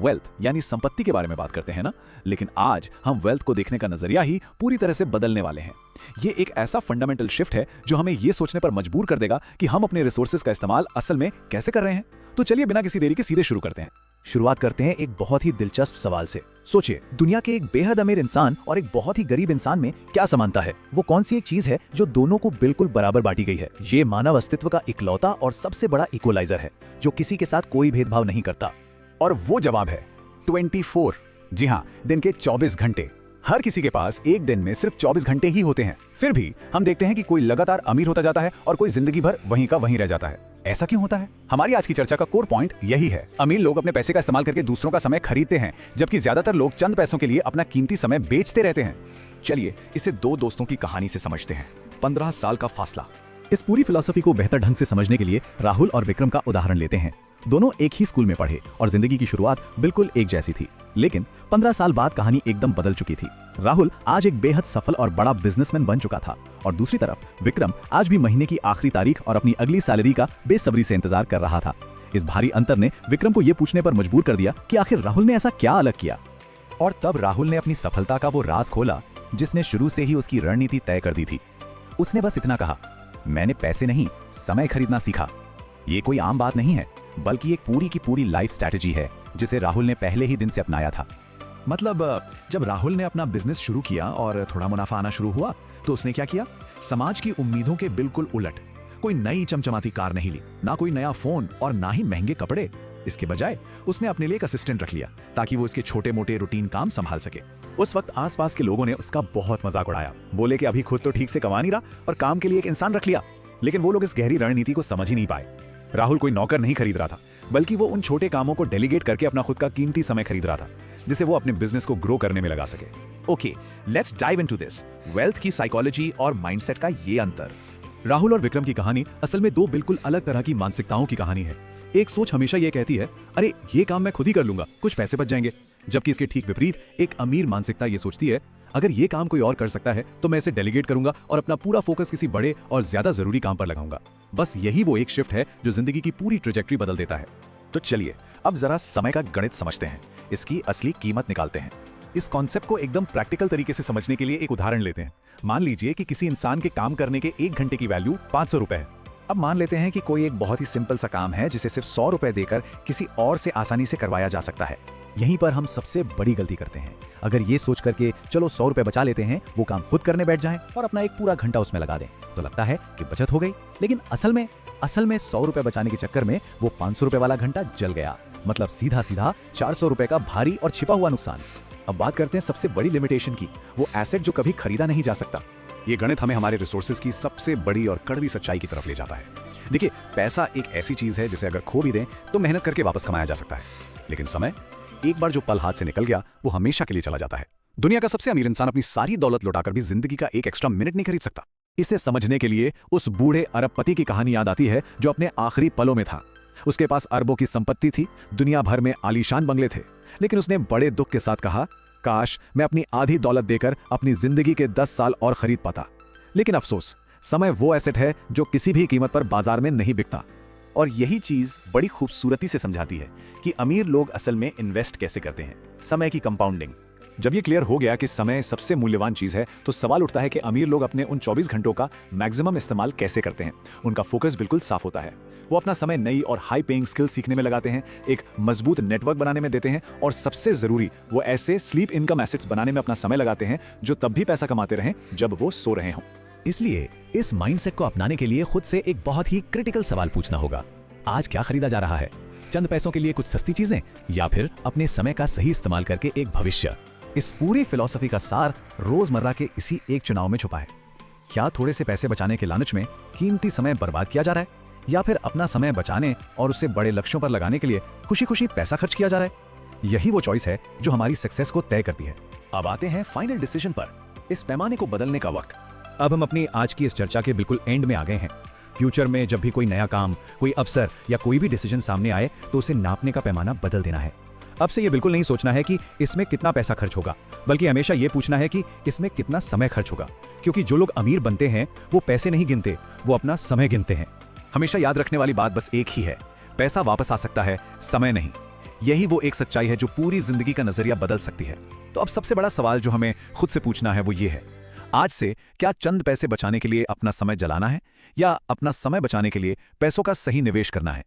Wealth यानी संपत्ति के बारे में बात करते हैं ना, लेकिन आज हम वेल्थ को देखने का नजरिया ही पूरी तरह से बदलने वाले हैं। ये एक ऐसा फंडामेंटल शिफ्ट है जो हमें ये सोचने पर मजबूर कर देगा कि हम अपने रिसोर्सेज का इस्तेमाल असल में कैसे कर रहे हैं। तो चलिए बिना किसी देरी के सीधे शुरू करते हैं। शुरुआत करते हैं एक बहुत ही दिलचस्प सवाल से। सोचिए, दुनिया के एक बेहद अमीर इंसान और एक बहुत ही गरीब इंसान में क्या समानता है? वो कौन सी एक चीज है जो दोनों को बिल्कुल बराबर बांटी गई है? ये मानव अस्तित्व का इकलौता और सबसे बड़ा इक्वलाइजर है जो किसी के साथ कोई भेदभाव नहीं करता। और वो जवाब है 24। जी हाँ, दिन के 24 घंटे। हर किसी के पास एक दिन में सिर्फ 24 घंटे ही होते हैं। फिर भी हम देखते हैं कि कोई लगातार अमीर होता जाता है और कोई जिंदगी भर वहीं का वहीं रह जाता है। ऐसा क्यों होता है? हमारी आज की चर्चा का कोर पॉइंट यही है। अमीर लोग अपने पैसे का इस्तेमाल करके दूसरों का समय खरीदते हैं, जबकि ज्यादातर लोग चंद पैसों के लिए अपना कीमती समय बेचते रहते हैं। चलिए इसे दो दोस्तों की कहानी से समझते हैं। 15 साल का फासला। इस पूरी फिलॉसफी को बेहतर ढंग से समझने के लिए राहुल और विक्रम का उदाहरण लेते हैं। दोनों एक ही स्कूल में पढ़े और जिंदगी की शुरुआत बिल्कुल एक जैसी थी, लेकिन 15 साल बाद कहानी एकदम बदल चुकी थी। राहुल आज एक बेहद सफल और बड़ा बिजनेसमैन बन चुका था और दूसरी तरफ विक्रम आज भी महीने की आखिरी तारीख और अपनी अगली सैलरी का बेसब्री से इंतजार कर रहा था। इस भारी अंतर ने विक्रम को यह पूछने पर मजबूर कर दिया कि आखिर राहुल ने ऐसा क्या अलग किया। और तब राहुल ने अपनी सफलता का वो राज खोला जिसने शुरू से ही उसकी रणनीति तय कर दी थी। उसने बस इतना कहा, मैंने पैसे नहीं, समय खरीदना सीखा। ये कोई आम बात नहीं है, बल्कि एक पूरी की पूरी लाइफ स्ट्रैटेजी है जिसे राहुल ने पहले ही दिन से अपनाया था। मतलब जब राहुल ने अपना बिजनेस शुरू किया और थोड़ा मुनाफा आना शुरू हुआ तो उसने क्या किया? समाज की उम्मीदों के बिल्कुल उलट। कोई नई चमचमाती कार नहीं ली, ना कोई नया फोन और ना ही महंगे कपड़े। इसके बजाय उसने अपने लिए एक असिस्टेंट रख लिया ताकि वो इसके छोटे मोटे रूटीन काम संभाल सके। उस वक्त आसपास के लोगों ने उसका बहुत मजाक उड़ाया, बोले कि अभी खुद तो ठीक से कमा नहीं रहा और काम के लिए एक इंसान रख लिया। लेकिन वो लोग इस गहरी रणनीति को समझ ही नहीं पाए। राहुल कोई नौकर नहीं खरीद रहा था, बल्कि वो उन छोटे कामों को डेलीगेट करके अपना खुद का कीमती समय खरीद रहा था जिसे वो अपने बिजनेस को ग्रो करने में लगा सके। Okay, let's dive into this. Wealth की साइकोलॉजी और माइंडसेट का ये अंतर। राहुल और विक्रम की कहानी असल में दो बिल्कुल अलग तरह की मानसिकताओं की कहानी है। एक सोच हमेशा ये कहती है, अरे ये काम मैं खुद ही कर लूंगा, कुछ पैसे बच जाएंगे। जबकि इसके ठीक विपरीत एक अमीर मानसिकता ये सोचती है, अगर ये काम कोई और कर सकता है तो मैं इसे डेलीगेट करूंगा और अपना पूरा फोकस किसी बड़े और ज्यादा जरूरी काम पर लगाऊंगा। बस यही वो एक शिफ्ट है जो जिंदगी की पूरी ट्रेजेक्टरी बदल देता है। तो चलिए अब जरा समय का गणित समझते हैं, इसकी असली कीमत निकालते हैं। इस कॉन्सेप्ट को एकदम प्रैक्टिकल तरीके से समझने के लिए एक उदाहरण लेते हैं। मान लीजिए कि किसी इंसान के काम करने के 1 घंटे की वैल्यू 500 रुपए है। अब मान लेते हैं कि कोई एक बहुत ही सिंपल सा काम है जिसे सिर्फ 100 रुपए देकर किसी और से आसानी से करवाया जा सकता है। यहीं पर हम सबसे बड़ी गलती करते हैं। अगर ये सोच करके चलो 100 रुपए बचा लेते हैं, वो काम खुद करने बैठ जाएं और अपना एक पूरा घंटा उसमें लगा दें, तो लगता है कि बचत हो गई। लेकिन असल में 100 रुपए बचाने के चक्कर में वो 500 रुपए वाला घंटा जल गया। मतलब सीधा 400 रुपए का भारी और छिपा हुआ नुकसान। अब बात करते हैं सबसे बड़ी लिमिटेशन की, वो एसेट जो कभी खरीदा नहीं जा सकता। ये गणित हमें हमारे रिसोर्सेज की सबसे बड़ी और कड़वी सच्चाई की तरफ ले जाता है। देखिए, पैसा एक ऐसी चीज है जिसे अगर खो भी दें तो मेहनत करके वापस कमाया जा सकता है, लेकिन समय, एक बार जो पल हाथ से निकल गया वो हमेशा के लिए चला जाता है। दुनिया का सबसे अमीर इंसान अपनी सारी दौलत लौटाकर भी जिंदगी का एक एक्स्ट्रा मिनट नहीं खरीद सकता। इसे समझने के लिए उस बूढ़े अरबपति की कहानी याद आती है जो अपने आखिरी पलों में था। उसके पास अरबों की संपत्ति थी, दुनिया भर में आलीशान बंगले थे, लेकिन उसने बड़े दुख के साथ कहा, काश मैं अपनी आधी दौलत देकर अपनी जिंदगी के 10 साल और खरीद पाता। लेकिन अफसोस, समय वो एसेट है जो किसी भी कीमत पर बाजार में नहीं बिकता। और यही चीज बड़ी खूबसूरती से समझाती है कि अमीर लोग असल में इन्वेस्ट कैसे करते हैं, समय की कंपाउंडिंग। जब ये क्लियर हो गया कि समय सबसे मूल्यवान चीज है, तो सवाल उठता है कि अमीर लोग अपने उन 24 घंटों का मैक्सिमम इस्तेमाल कैसे करते हैं। उनका फोकस बिल्कुल साफ होता है। वो अपना समय नई और हाई पेइंग स्किल सीखने में लगाते हैं, एक मजबूत नेटवर्क बनाने में देते हैं, और सबसे जरूरी, वो ऐसे स्लीप इनकम एसेट्स बनाने में अपना समय लगाते हैं जो तब भी पैसा कमाते रहें जब वो सो रहे हों। इसलिए इस माइंडसेट को अपनाने के लिए खुद से एक बहुत ही क्रिटिकल सवाल पूछना होगा। आज क्या खरीदा जा रहा है? चंद पैसों के लिए कुछ सस्ती चीजें, या फिर अपने समय का सही इस्तेमाल करके एक भविष्य? इस पूरी फिलॉसफी का सार रोजमर्रा के इसी एक चुनाव में छुपा है। क्या थोड़े से पैसे बचाने के लालच में कीमती समय बर्बाद किया जा रहा है, या फिर अपना समय बचाने और उसे बड़े लक्ष्यों पर लगाने के लिए खुशी खुशी पैसा खर्च किया जा रहा है? यही वो चॉइस है जो हमारी सक्सेस को तय करती है। अब आते हैं फाइनल डिसीजन पर, इस पैमाने को बदलने का वक्त। अब हम अपनी आज की इस चर्चा के बिल्कुल एंड में आ गए हैं। फ्यूचर में जब भी कोई नया काम, कोई अवसर या कोई भी डिसीजन सामने आए तो उसे नापने का पैमाना बदल देना है। अब से ये बिल्कुल नहीं सोचना है कि इसमें कितना पैसा खर्च होगा, बल्कि हमेशा ये पूछना है कि इसमें कितना समय खर्च होगा। क्योंकि जो लोग अमीर बनते हैं वो पैसे नहीं गिनते, वो अपना समय गिनते हैं। हमेशा याद रखने वाली बात बस एक ही है, पैसा वापस आ सकता है, समय नहीं। यही वो एक सच्चाई है जो पूरी जिंदगी का नजरिया बदल सकती है। तो अब सबसे बड़ा सवाल जो हमें खुद से पूछना है वो ये है, आज से क्या चंद पैसे बचाने के लिए अपना समय जलाना है या अपना समय बचाने के लिए पैसों का सही निवेश करना है?